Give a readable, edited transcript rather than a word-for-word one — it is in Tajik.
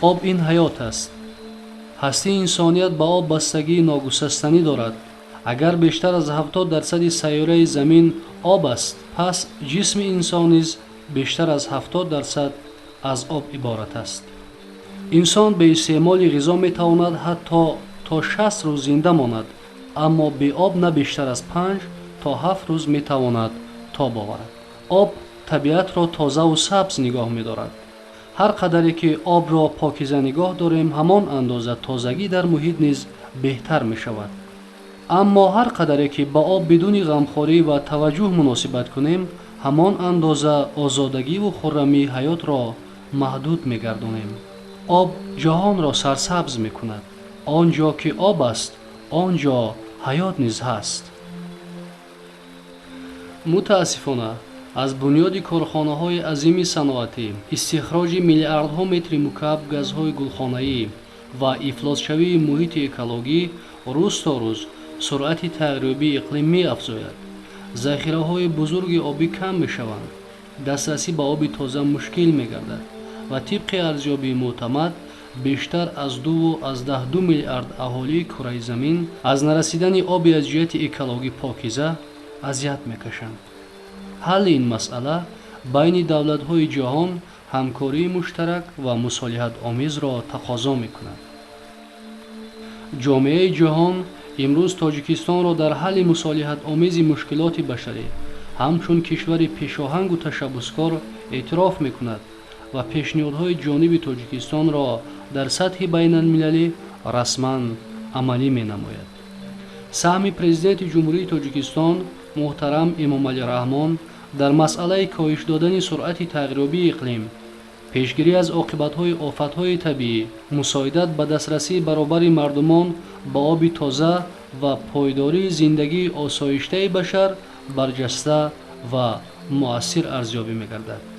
об ин ҳаёт аст. ҳастии инсоният ба об бастагии ногусастанӣ дорад. агар бештар аз 70% сайёраи замин об аст, пас ҷисми инсон низ бештар аз 70% аз об иборат аст. инсон бе истеъмоли ғизо метавонад ҳатто то 60 рӯз зинда монад, аммо бе об на бештар аз 5 то 7 рӯз метавонад тоб оварад. об табиатро тозаву сабз нигоҳ медорад. ҳар қадаре ки обро покиза нигоҳ дорем, ҳамон андоза тозагӣ дар муҳит низ беҳтар мешавад. аммо ҳар қадаре ки ба об бидуни ғамхорӣ ва таваҷҷӯҳ муносибат кунем, ҳамон андоза озодагиву хуррамии ҳаётро маҳдуд мегардонем. об ҷаҳонро сарсабз мекунад. он ҷо ки об аст, он ҷо ҳаёт низ ҳаст. мутаассифона, аз бунёди корхонаҳои азими саноатӣ, истихроҷи миллиардҳо метри мукабб газҳои гулхонаӣ ва ифлосшавии муҳити экологӣ рӯз то рӯз суръати тағйирёбии иқлим меафзояд. захираҳои бузурги обӣ кам мешаванд, дастрасӣ ба оби тоза мушкил мегардад ва тибқи арзёбии мӯътамад бештар аз 2 миллиард аҳолии кураи замин аз нарасидани оби аз ҷиҳати экологӣ покиза азият мекашанд. ҳалли ин масъала байни давлатҳои ҷаҳон ҳамкории муштарак ва мусолиҳатомезро тақозо мекунад. ҷомеаи ҷаҳон имрӯз Тоҷикистонро дар ҳалли мусолиҳатомези мушкилоти башарӣ ҳамчун кишвари пешоҳангу ташаббускор эътироф мекунад ва пешниҳодҳои ҷониби Тоҷикистонро дар сатҳи байналмилалӣ расман амалӣ менамояд. саҳми президенти ҷумҳурии Тоҷикистон муҳтарам Эмомалӣ Раҳмон дар масъалаи коҳиш додани суръати тағйирёбии иқлим, пешгирӣ аз оқибатҳои офатҳои табиӣ, мусоидат ба дастрасии баробари мардумон ба оби тоза ва пойдории зиндагии осоиштаи башар барҷаста ва муассир арзёбӣ мегардад.